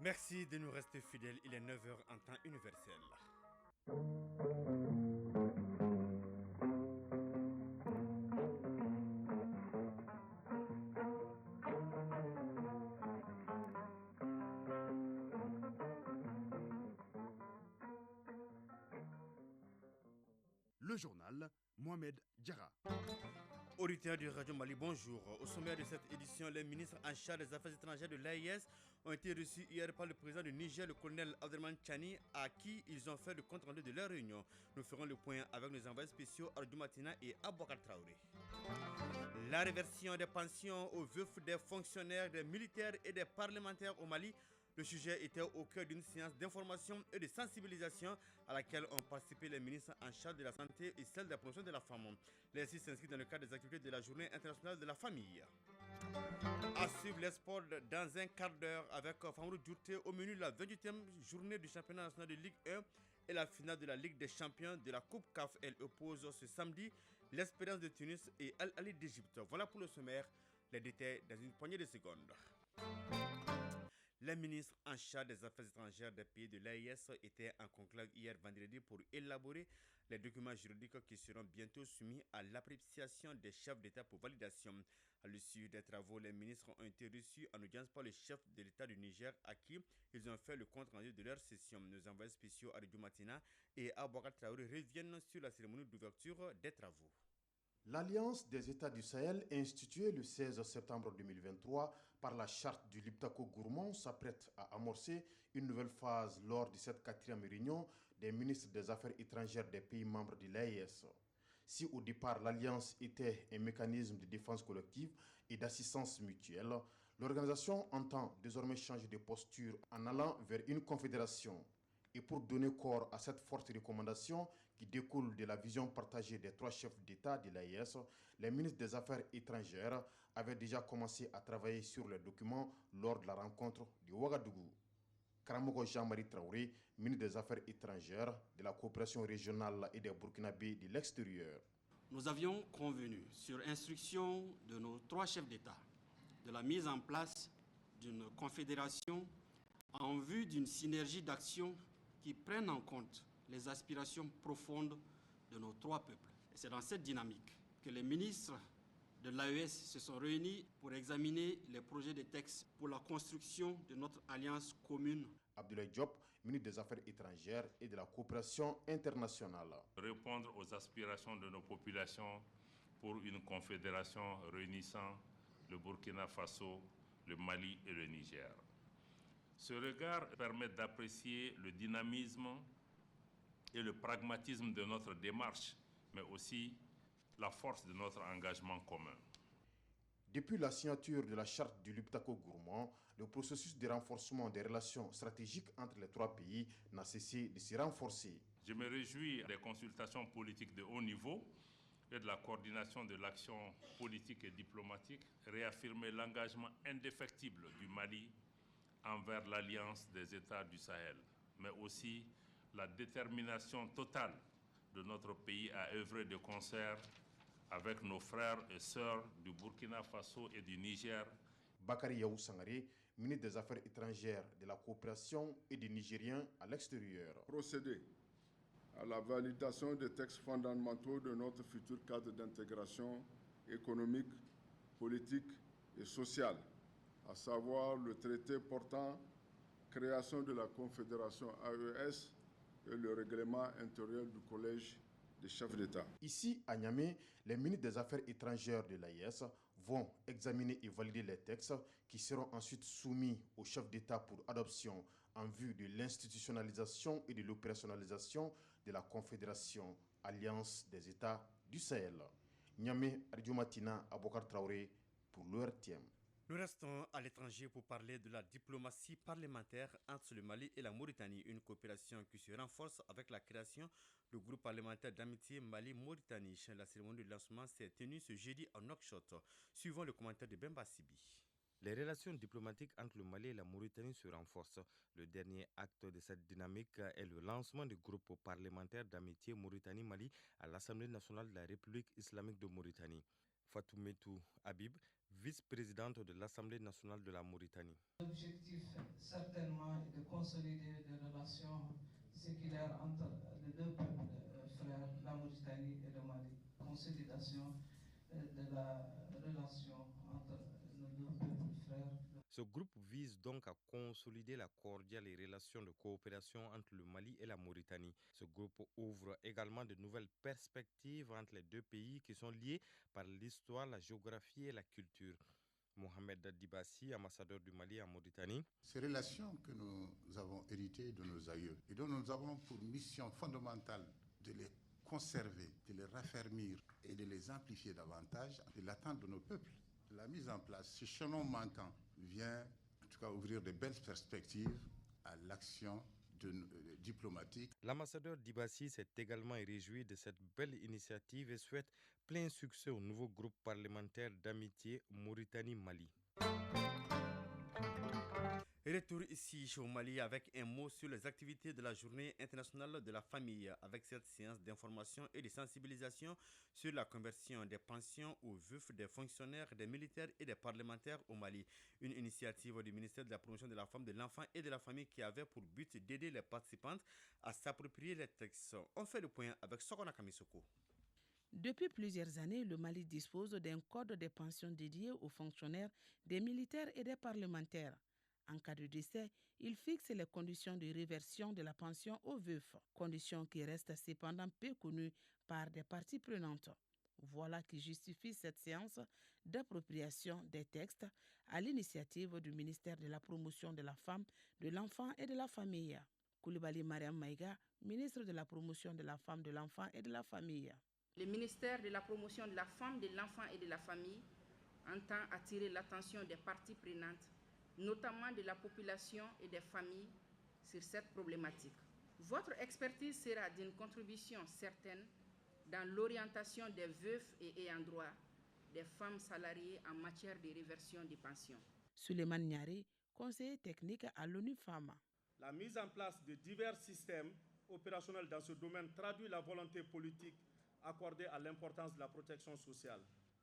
Merci de nous rester fidèles, il est 9 heures en temps universel. Le journal Mohamed Diarra. Auditeurs du Radio Mali, bonjour. Au sommaire de cette édition, les ministres en charge des Affaires étrangères de l'AES ont été reçus hier par le président du Niger, le colonel Abdelman Tchani, à qui ils ont fait le compte rendu de leur réunion. Nous ferons le point avec nos envoyés spéciaux Ardou Matina et Abouakar Traoré. La réversion des pensions aux veufs des fonctionnaires, des militaires et des parlementaires au Mali. Le sujet était au cœur d'une séance d'information et de sensibilisation à laquelle ont participé les ministres en charge de la santé et celle de la promotion de la femme. Les six s'inscrivent dans le cadre des activités de la Journée internationale de la famille. À suivre les sports dans un quart d'heure avec Famourou Djourté au menu de la 28e journée du championnat national de Ligue 1 et la finale de la Ligue des champions de la Coupe CAF. Elle oppose ce samedi l'Espérance de Tunis et Al Ahly d'Égypte. Voilà pour le sommaire, les détails dans une poignée de secondes. Les ministres en charge des affaires étrangères des pays de l'AES étaient en conclave hier vendredi pour élaborer les documents juridiques qui seront bientôt soumis à l'appréciation des chefs d'État pour validation. À l'issue des travaux, les ministres ont été reçus en audience par le chef de l'État du Niger à qui ils ont fait le compte rendu de leur session. Nos envoyés spéciaux Aridou Matina et Abouakar Traoré reviennent sur la cérémonie d'ouverture des travaux. L'Alliance des États du Sahel, instituée le 16 septembre 2023 par la charte du Liptako-Gourmand, s'apprête à amorcer une nouvelle phase lors de cette quatrième réunion des ministres des Affaires étrangères des pays membres de l'AES. Si au départ l'Alliance était un mécanisme de défense collective et d'assistance mutuelle, l'organisation entend désormais changer de posture en allant vers une confédération. Et pour donner corps à cette forte recommandation qui découle de la vision partagée des trois chefs d'État de l'AES, les ministres des Affaires étrangères avaient déjà commencé à travailler sur les documents lors de la rencontre de Ouagadougou. Karamogo Jean-Marie Traoré, ministre des Affaires étrangères, de la coopération régionale et des Burkinabés de l'extérieur. Nous avions convenu, sur instruction de nos trois chefs d'État, de la mise en place d'une confédération en vue d'une synergie d'action qui prennent en compte les aspirations profondes de nos trois peuples. Et c'est dans cette dynamique que les ministres de l'AES se sont réunis pour examiner les projets de textes pour la construction de notre alliance commune. Abdoulaye Diop, ministre des Affaires étrangères et de la coopération internationale. Répondre aux aspirations de nos populations pour une confédération réunissant le Burkina Faso, le Mali et le Niger. Ce regard permet d'apprécier le dynamisme et le pragmatisme de notre démarche, mais aussi la force de notre engagement commun. Depuis la signature de la charte du Liptako-Gourmand, le processus de renforcement des relations stratégiques entre les trois pays n'a cessé de se renforcer. Je me réjouis des consultations politiques de haut niveau et de la coordination de l'action politique et diplomatique, réaffirmer l'engagement indéfectible du Mali envers l'Alliance des États du Sahel, mais aussi la détermination totale de notre pays à œuvrer de concert avec nos frères et sœurs du Burkina Faso et du Niger. Bakary Yaou Sangaré, ministre des Affaires étrangères, de la coopération et des Nigériens à l'extérieur. Procéder à la validation des textes fondamentaux de notre futur cadre d'intégration économique, politique et sociale, à savoir le traité portant création de la Confédération AES et le règlement intérieur du Collège des chefs d'État. Ici, à Niamey, les ministres des Affaires étrangères de l'AES vont examiner et valider les textes qui seront ensuite soumis aux chefs d'État pour adoption en vue de l'institutionnalisation et de l'opérationnalisation de la Confédération Alliance des États du Sahel. Niamey, Radio Matina, Abouakar Traoré pour l'ORTM. Nous restons à l'étranger pour parler de la diplomatie parlementaire entre le Mali et la Mauritanie, une coopération qui se renforce avec la création du groupe parlementaire d'amitié Mali-Mauritanie. La cérémonie de lancement s'est tenue ce jeudi à Nouakchott, suivant le commentaire de Bemba Sibi. Les relations diplomatiques entre le Mali et la Mauritanie se renforcent. Le dernier acte de cette dynamique est le lancement du groupe parlementaire d'amitié Mauritanie-Mali à l'Assemblée nationale de la République islamique de Mauritanie. Fatoumetou Habib, vice-présidente de l'Assemblée nationale de la Mauritanie. L'objectif, certainement, est de consolider des relations séculaires entre les deux peuples frères, la Mauritanie et le Mali. Consolidation de la relation entre nos deux peuples frères. Ce groupe vise donc à consolider la cordiale relation de coopération entre le Mali et la Mauritanie. Ce groupe ouvre également de nouvelles perspectives entre les deux pays qui sont liés par l'histoire, la géographie et la culture. Mohamed Dibassi, ambassadeur du Mali en Mauritanie. Ces relations que nous avons héritées de nos aïeux et dont nous avons pour mission fondamentale de les conserver, de les raffermir et de les amplifier davantage, de l'attente de nos peuples. La mise en place, ce chaînon manquant, vient en tout cas ouvrir de belles perspectives à l'action diplomatique. L'ambassadeur Dibassi s'est également réjoui de cette belle initiative et souhaite plein succès au nouveau groupe parlementaire d'amitié Mauritanie-Mali. Retour ici au Mali avec un mot sur les activités de la Journée internationale de la famille, avec cette séance d'information et de sensibilisation sur la conversion des pensions aux veufs des fonctionnaires, des militaires et des parlementaires au Mali. Une initiative du ministère de la Promotion de la Femme, de l'Enfant et de la Famille qui avait pour but d'aider les participantes à s'approprier les textes. On fait le point avec Sokona Kamisoko. Depuis plusieurs années, le Mali dispose d'un code de pension dédié aux fonctionnaires, des militaires et des parlementaires. En cas de décès, il fixe les conditions de réversion de la pension aux veufs, conditions qui restent cependant peu connues par des parties prenantes. Voilà qui justifie cette séance d'appropriation des textes à l'initiative du ministère de la Promotion de la Femme, de l'Enfant et de la Famille. Koulibaly Mariam Maïga, ministre de la Promotion de la Femme, de l'Enfant et de la Famille. Le ministère de la Promotion de la Femme, de l'Enfant et de la Famille entend attirer l'attention des parties prenantes, notamment de la population et des familles, sur cette problématique. Votre expertise sera d'une contribution certaine dans l'orientation des veufs et ayants droit, des femmes salariées en matière de réversion des pensions. Souleymane Niari, conseiller technique à l'ONU Femmes. La mise en place de divers systèmes opérationnels dans ce domaine traduit la volonté politique accordée à l'importance de la protection sociale.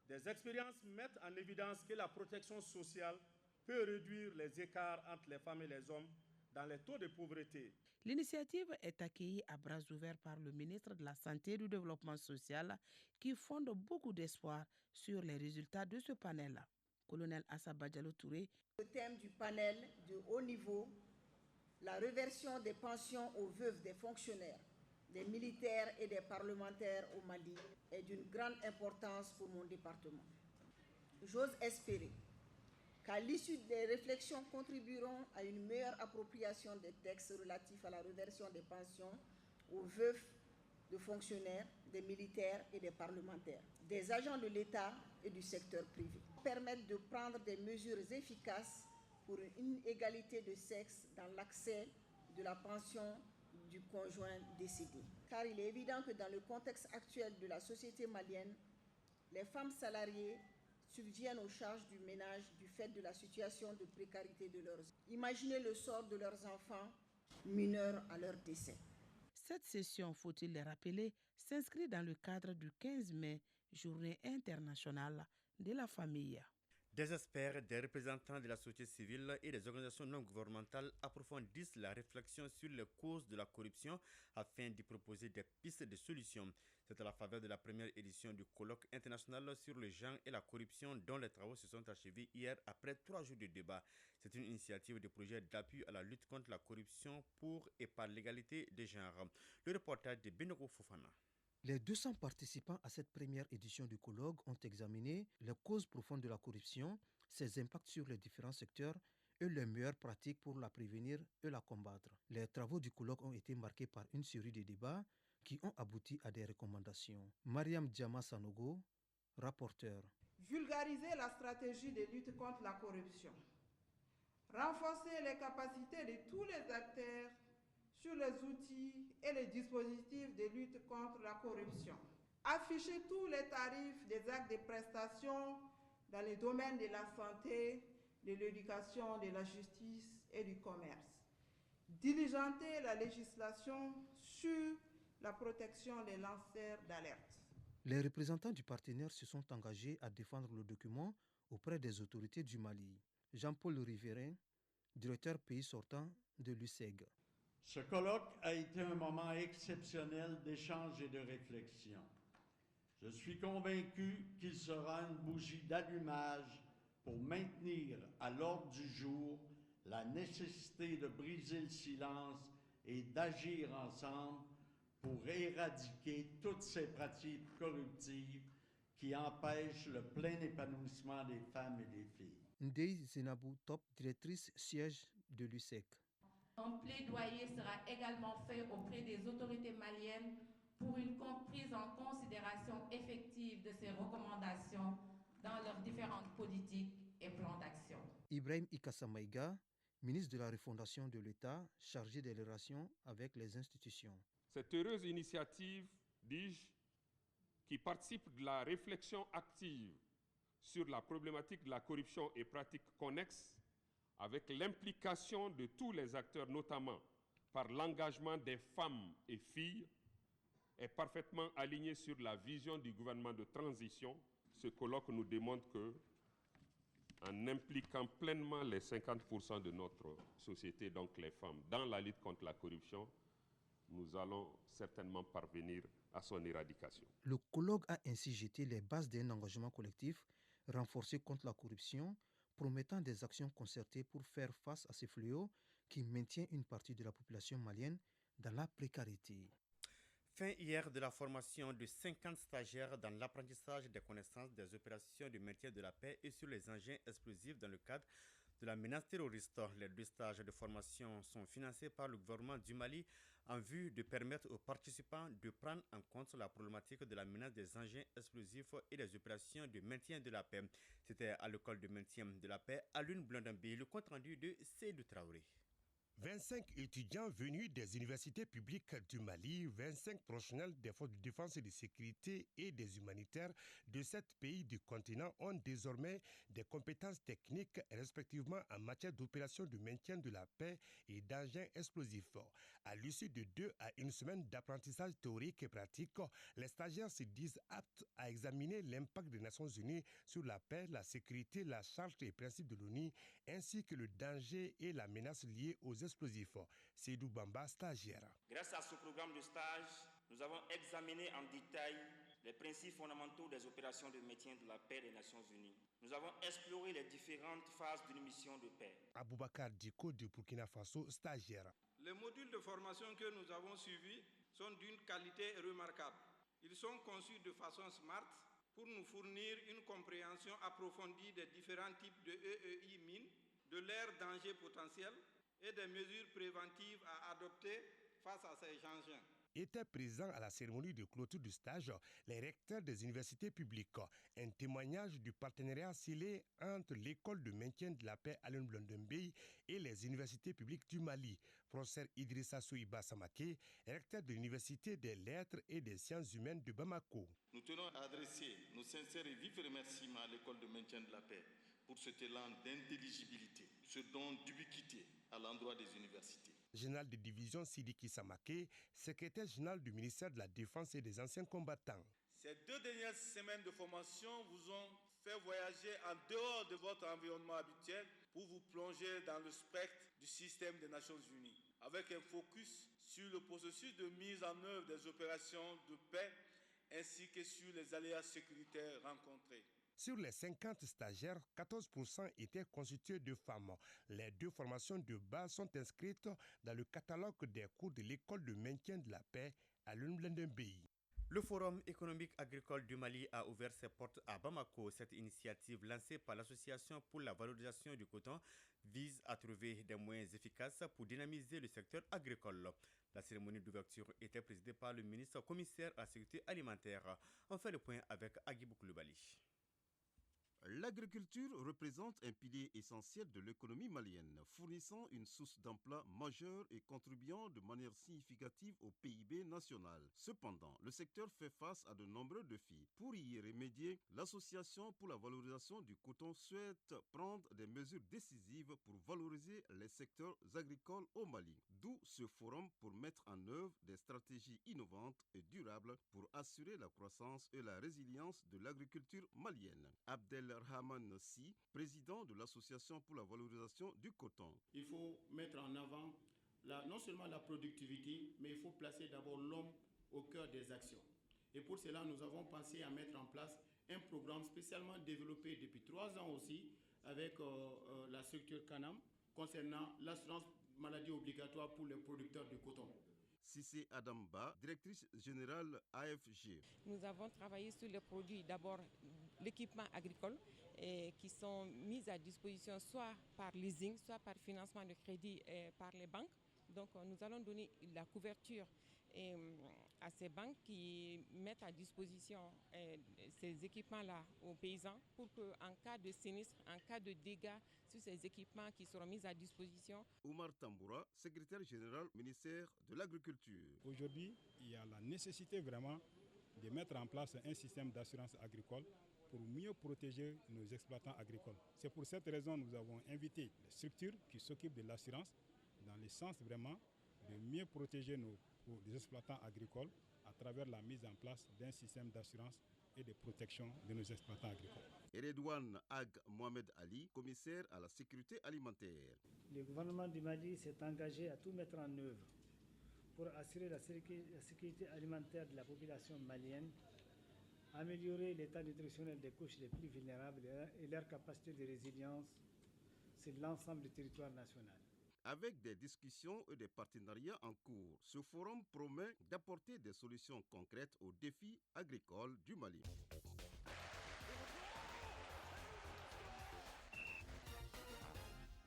Des expériences mettent en évidence que la protection sociale peut réduire les écarts entre les femmes et les hommes dans les taux de pauvreté. L'initiative est accueillie à bras ouverts par le ministre de la Santé et du Développement social qui fonde beaucoup d'espoir sur les résultats de ce panel. Colonel Assa Badjalo Touré. Le thème du panel de haut niveau, la réversion des pensions aux veuves des fonctionnaires, des militaires et des parlementaires au Mali, est d'une grande importance pour mon département. J'ose espérer qu'à l'issue des réflexions contribueront à une meilleure appropriation des textes relatifs à la réversion des pensions aux veufs de fonctionnaires, des militaires et des parlementaires, des agents de l'État et du secteur privé. Permettre de prendre des mesures efficaces pour une égalité de sexe dans l'accès de la pension du conjoint décédé. Car il est évident que dans le contexte actuel de la société malienne, les femmes salariées subviennent aux charges du ménage du fait de la situation de précarité de leurs enfants. Imaginez le sort de leurs enfants mineurs à leur décès. Cette session, faut-il le rappeler, s'inscrit dans le cadre du 15 mai, Journée internationale de la famille. Des experts, des représentants de la société civile et des organisations non gouvernementales approfondissent la réflexion sur les causes de la corruption afin d'y proposer des pistes de solutions. C'est à la faveur de la première édition du colloque international sur le genre et la corruption dont les travaux se sont achevés hier après 3 jours de débat. C'est une initiative de projet d'appui à la lutte contre la corruption pour et par l'égalité des genres. Le reportage de Benoko Fofana. Les 200 participants à cette première édition du colloque ont examiné les causes profondes de la corruption, ses impacts sur les différents secteurs et les meilleures pratiques pour la prévenir et la combattre. Les travaux du colloque ont été marqués par une série de débats qui ont abouti à des recommandations. Mariam Djama Sanogo, rapporteur. Vulgariser la stratégie de lutte contre la corruption. Renforcer les capacités de tous les acteurs sur les outils et les dispositifs de lutte contre la corruption. Afficher tous les tarifs des actes de prestations dans les domaines de la santé, de l'éducation, de la justice et du commerce. Diligenter la législation sur la protection des lanceurs d'alerte. Les représentants du partenaire se sont engagés à défendre le document auprès des autorités du Mali. Jean-Paul Riverain, directeur pays sortant de l'UCEG. Ce colloque a été un moment exceptionnel d'échange et de réflexion. Je suis convaincu qu'il sera une bougie d'allumage pour maintenir à l'ordre du jour la nécessité de briser le silence et d'agir ensemble pour éradiquer toutes ces pratiques corruptives qui empêchent le plein épanouissement des femmes et des filles. Ndei Zenabou Top, directrice siège de l'UCEG. Un plaidoyer sera également fait auprès des autorités maliennes pour une prise en considération effective de ces recommandations dans leurs différentes politiques et plans d'action. Ibrahim Ikasamaïga, ministre de la refondation de l'État, chargé des relations avec les institutions. Cette heureuse initiative, dis-je, qui participe de la réflexion active sur la problématique de la corruption et pratiques connexes, avec l'implication de tous les acteurs, notamment par l'engagement des femmes et filles, est parfaitement alignée sur la vision du gouvernement de transition. Ce colloque nous démontre que, en impliquant pleinement les 50% de notre société, donc les femmes, dans la lutte contre la corruption, nous allons certainement parvenir à son éradication. Le colloque a ainsi jeté les bases d'un engagement collectif renforcé contre la corruption, promettant des actions concertées pour faire face à ces fléaux qui maintiennent une partie de la population malienne dans la précarité. Fin hier de la formation de 50 stagiaires dans l'apprentissage des connaissances des opérations de maintien de la paix et sur les engins explosifs dans le cadre de la menace terroriste. Les 2 stages de formation sont financés par le gouvernement du Mali en vue de permettre aux participants de prendre en compte la problématique de la menace des engins explosifs et des opérations de maintien de la paix. C'était à l'école de maintien de la paix à Lune-Blondambi, le compte rendu de Seydou Traoré. 25 étudiants venus des universités publiques du Mali, 25 professionnels des forces de défense et de sécurité et des humanitaires de 7 pays du continent ont désormais des compétences techniques respectivement en matière d'opérations de maintien de la paix et d'engins explosifs. À l'issue de 2 à 1 semaine d'apprentissage théorique et pratique, les stagiaires se disent aptes à examiner l'impact des Nations Unies sur la paix, la sécurité, la charte et les principes de l'ONU, ainsi que le danger et la menace liée aux explosifs. Seydou Bamba, stagiaire. Grâce à ce programme de stage, nous avons examiné en détail les principes fondamentaux des opérations de maintien de la paix des Nations Unies. Nous avons exploré les différentes phases d'une mission de paix. Aboubakar Diko de Burkina Faso, stagiaire. Les modules de formation que nous avons suivis sont d'une qualité remarquable. Ils sont conçus de façon smart pour nous fournir une compréhension approfondie des différents types de EEI mines, de leurs dangers potentiels et des mesures préventives à adopter face à ces engins. Étaient présents à la cérémonie de clôture du stage les recteurs des universités publiques, un témoignage du partenariat scellé entre l'école de maintien de la paix à Lune-Blondambi et les universités publiques du Mali. Professeur Idrissa Souiba Samake, recteur de l'université des lettres et des sciences humaines de Bamako. Nous tenons à adresser nos sincères et vifs remerciements à l'école de maintien de la paix pour cet élan d'intelligibilité, ce don d'ubiquité à l'endroit des universités. Général de division Sidiki Samake, secrétaire général du ministère de la Défense et des anciens combattants. Ces 2 dernières semaines de formation vous ont fait voyager en dehors de votre environnement habituel pour vous plonger dans le spectre du système des Nations Unies, avec un focus sur le processus de mise en œuvre des opérations de paix ainsi que sur les aléas sécuritaires rencontrés. Sur les 50 stagiaires, 14% étaient constitués de femmes. Les 2 formations de base sont inscrites dans le catalogue des cours de l'école de maintien de la paix à Lune-Blondambi. Le Forum économique agricole du Mali a ouvert ses portes à Bamako. Cette initiative lancée par l'Association pour la valorisation du coton vise à trouver des moyens efficaces pour dynamiser le secteur agricole. La cérémonie d'ouverture était présidée par le ministre commissaire à la sécurité alimentaire. On fait le point avec Agibou Koulibaly. L'agriculture représente un pilier essentiel de l'économie malienne, fournissant une source d'emploi majeure et contribuant de manière significative au PIB national. Cependant, le secteur fait face à de nombreux défis. Pour y remédier, l'Association pour la valorisation du coton souhaite prendre des mesures décisives pour valoriser les secteurs agricoles au Mali. D'où ce forum pour mettre en œuvre des stratégies innovantes et durables pour assurer la croissance et la résilience de l'agriculture malienne. Abdel Abdelrahman Si, président de l'Association pour la valorisation du coton. Il faut mettre en avant non seulement la productivité, mais il faut placer d'abord l'homme au cœur des actions. Et pour cela, nous avons pensé à mettre en place un programme spécialement développé depuis 3 ans aussi avec la structure CANAM concernant l'assurance maladie obligatoire pour les producteurs de coton. Sissé Adamba, directrice générale AFG. Nous avons travaillé sur les produits, d'abord l'équipement agricole qui sont mis à disposition soit par leasing, soit par financement de crédit par les banques. Donc nous allons donner la couverture à ces banques qui mettent à disposition ces équipements-là aux paysans pour qu'en cas de sinistre, en cas de dégâts sur ces équipements qui seront mis à disposition. Oumar Tamboura, secrétaire général ministère de l'Agriculture. Aujourd'hui, il y a la nécessité vraiment de mettre en place un système d'assurance agricole pour mieux protéger nos exploitants agricoles. C'est pour cette raison que nous avons invité les structures qui s'occupent de l'assurance dans le sens vraiment de mieux protéger les exploitants agricoles à travers la mise en place d'un système d'assurance et de protection de nos exploitants agricoles. Redouane Ag Mohamed Ali, commissaire à la sécurité alimentaire. Le gouvernement du Mali s'est engagé à tout mettre en œuvre pour assurer la sécurité alimentaire de la population malienne, améliorer l'état nutritionnel des couches les plus vulnérables et leur capacité de résilience sur l'ensemble du territoire national. Avec des discussions et des partenariats en cours, ce forum promet d'apporter des solutions concrètes aux défis agricoles du Mali.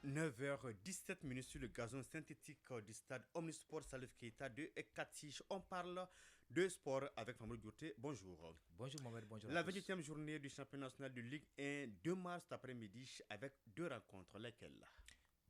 « 9h17 sur le gazon synthétique du stade Omnisport Salif Keita de Ekatich. On parle de sport avec Mamadou Dioté. Bonjour. Bonjour Mohamed, bonjour. La 28e journée du championnat national de Ligue 1, 2 mars cet après-midi avec 2 rencontres. Lesquelles?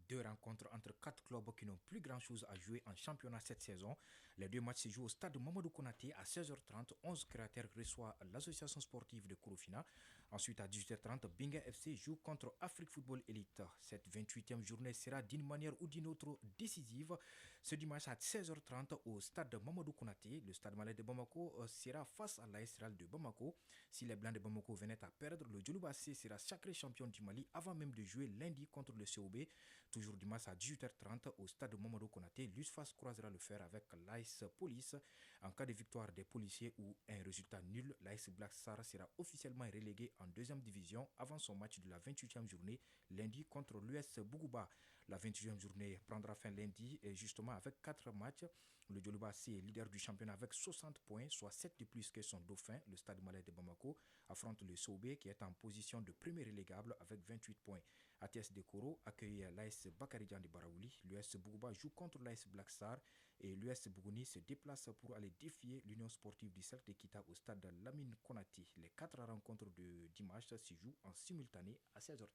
2 rencontres entre 4 clubs qui n'ont plus grand-chose à jouer en championnat cette saison. Les 2 matchs se jouent au stade Mamadou Konaté à 16h30. 11 créateurs reçoit l'association sportive de Korofina. Ensuite, à 18h30, Binga FC joue contre Afrique Football Elite. Cette 28e journée sera d'une manière ou d'une autre décisive. Ce dimanche à 16h30 au stade Mamadou Konaté, le stade Malais de Bamako sera face à l'AS Real de Bamako. Si les Blancs de Bamako venaient à perdre, le Djoloba C sera sacré champion du Mali avant même de jouer lundi contre le COB. Toujours dimanche à 18h30 au stade Mamadou Konaté, l'USFAS croisera le fer avec l'AS Police. En cas de victoire des policiers ou un résultat nul, l'AS Black Star sera officiellement relégué en 2e division avant son match de la 28e journée lundi contre l'US Bougouba. La 28e journée prendra fin lundi et justement avec 4 matchs. Le Djoloba C est leader du championnat avec 60 points, soit 7 de plus que son dauphin, le stade Malais de Bamako, affronte le COB qui est en position de premier relégable avec 28 points. ATS de Koro accueille l'AS Bakaridian de Baraouli. L'US Bougouba joue contre l'AS Black Star et l'US Bougouni se déplace pour aller défier l'Union sportive du Celte Kita au stade Lamine Konati. Les 4 rencontres de dimanche se jouent en simultané à 16h30.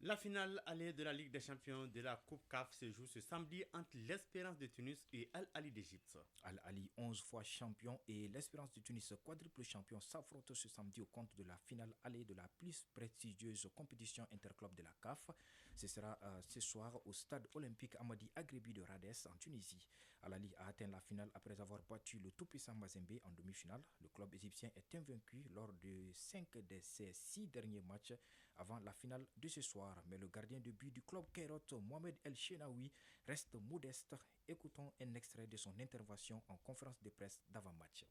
La finale allée de la Ligue des champions de la Coupe CAF se joue ce samedi entre l'Espérance de Tunis et Al Ahly d'Égypte. Al Ahly, 11 fois champion, et l'Espérance de Tunis, quadruple champion, s'affrontent ce samedi au compte de la finale allée de la plus prestigieuse compétition interclub de la CAF. Ce sera ce soir au stade olympique Amadi Agrebi de Radès en Tunisie. Al Ahly a atteint la finale après avoir battu le tout-puissant Mazembe en demi-finale. Le club égyptien est invaincu lors de 5 de ses 6 derniers matchs avant la finale de ce soir. Mais le gardien de but du club Cairot, Mohamed El Chenaoui, reste modeste. Écoutons un extrait de son intervention en conférence de presse d'avant-match.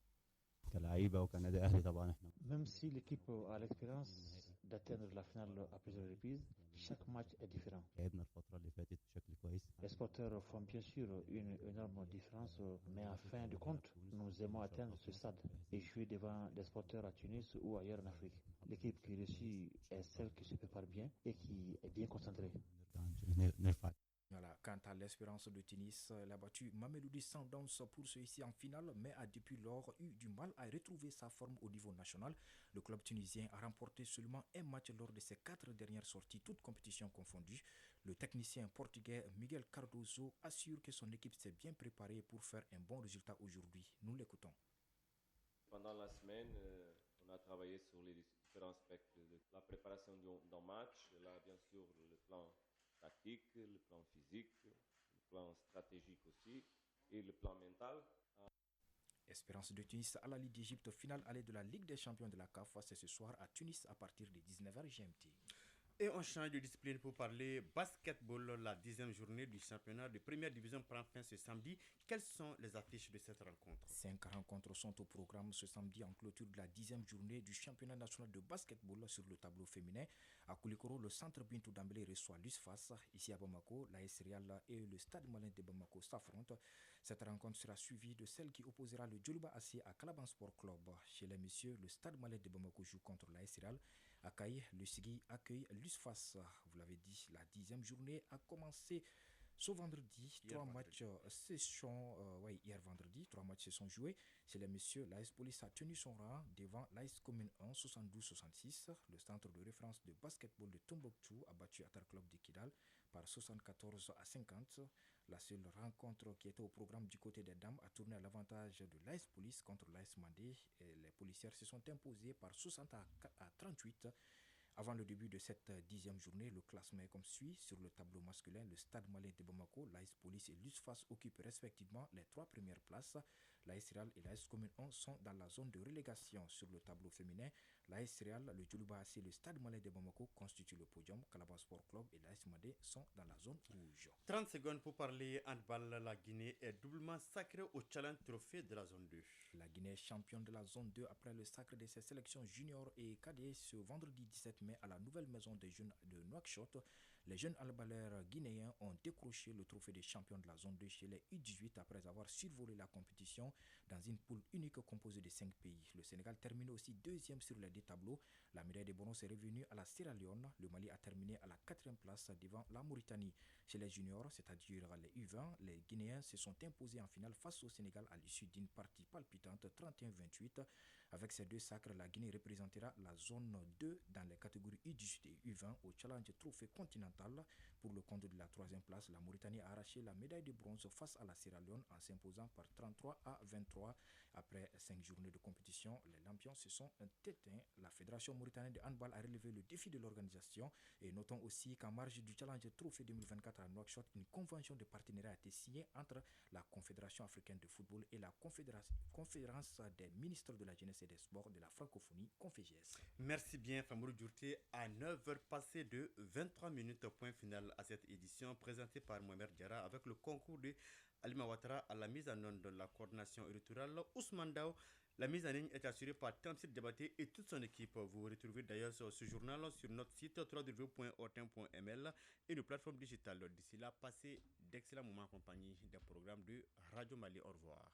Même si l'équipe a l'expérience d'atteindre la finale à plusieurs reprises, chaque match est différent. Les sporteurs font bien sûr une énorme différence, mais en fin de compte, nous aimons atteindre ce stade et jouer devant des sporteurs à Tunis ou ailleurs en Afrique. L'équipe qui réussit est celle qui se prépare bien et qui est bien concentrée. Voilà. Quant à l'Espérance de Tunis, elle a battu Mamelodi Sundowns pour ceux-ci en finale, mais a depuis lors eu du mal à retrouver sa forme au niveau national. Le club tunisien a remporté seulement un match lors de ses 4 dernières sorties, toutes compétitions confondues. Le technicien portugais Miguel Cardoso assure que son équipe s'est bien préparée pour faire un bon résultat aujourd'hui. Nous l'écoutons. Pendant la semaine, on a travaillé sur les différents aspects de la préparation d'un match. Là, bien sûr, le plan tactique, le plan physique, le plan stratégique aussi et le plan mental. Espérance de Tunis à la Ligue d'Égypte, finale allée de la Ligue des champions de la CAF, c'est ce soir à Tunis à partir de 19h GMT. Et on change de discipline pour parler basketball. La 10e journée du championnat de première division prend fin ce samedi. Quelles sont les affiches de cette rencontre? 5 rencontres sont au programme ce samedi en clôture de la 10e journée du championnat national de basketball sur le tableau féminin. À Koulikoro, le centre Bintou Dambélé reçoit l'USFAS. Ici à Bamako, l'AS Real et le Stade Malien de Bamako s'affrontent. Cette rencontre sera suivie de celle qui opposera le Djoliba AC à Calaban Sport Club. Chez les messieurs, le Stade Malien de Bamako joue contre l'AS Real. À Kaye, le Sigui accueille l'USFAS. Vous l'avez dit, la 10e journée a commencé ce vendredi. Hier vendredi, 3 matchs se sont joués. Chez les messieurs, l'AS Police a tenu son rang devant l'AS Commune 1, 72-66. Le centre de référence de basketball de Tombouctou a battu Atar Club de Kidal par 74-50. La seule rencontre qui était au programme du côté des dames a tourné à l'avantage de l'AS Police contre l'AS Mandé. Et les policières se sont imposées par 60-38. Avant le début de cette 10e journée, le classement est comme suit. Sur le tableau masculin, le Stade Malien de Bamako, l'AS Police et l'USFAS occupent respectivement les 3 premières places. L'AS Real et l'AS Commune 1 sont dans la zone de relégation. Sur le tableau féminin, l'AS Real, le Djoliba AC et le Stade Malien de Bamako constituent le podium. Calaban Sport Club et l'AS Mandé sont dans la zone rouge. 30 secondes pour parler handball. La Guinée est doublement sacrée au Challenge Trophée de la zone 2. La Guinée est championne de la zone 2 après le sacre de ses sélections juniors et cadets ce vendredi 17 mai à la nouvelle maison des jeunes de Nouakchott. Les jeunes handballeurs guinéens ont décroché le trophée des champions de la zone 2 chez les U18 après avoir survolé la compétition dans une poule unique composée de 5 pays. Le Sénégal termine aussi deuxième sur les 2 tableaux. La médaille de bronze est revenue à la Sierra Leone. Le Mali a terminé à la 4e place devant la Mauritanie. Chez les juniors, c'est-à-dire les U20, les Guinéens se sont imposés en finale face au Sénégal à l'issue d'une partie palpitante 31-28. Avec ces 2 sacres, la Guinée représentera la zone 2 dans les catégories U18 et U20 au Challenge Trophée Continental. Pour le compte de la 3e place, la Mauritanie a arraché la médaille de bronze face à la Sierra Leone en s'imposant par 33-23. Après 5 journées de compétition, les lampions se sont éteints. La Fédération mauritanienne de handball a relevé le défi de l'organisation et notons aussi qu'en marge du Challenge Trophée 2024 à Nouakchott, une convention de partenariat a été signée entre la Confédération africaine de football et la Conférence des ministres de la jeunesse et des sports de la francophonie, Confégies. Merci bien Famourou Djourté. À 9h passées de 23 minutes, point final à cette édition présentée par Mohamed Diarra avec le concours de Alima Ouattara à la mise en œuvre de la coordination électorale. Ousmane Dao, la mise en ligne est assurée par Tamsir Diabaté et toute son équipe. Vous retrouvez d'ailleurs ce journal sur notre site www.ortin.ml et nos plateformes digitales. D'ici là, passez d'excellents moments en compagnie des programmes de Radio Mali. Au revoir.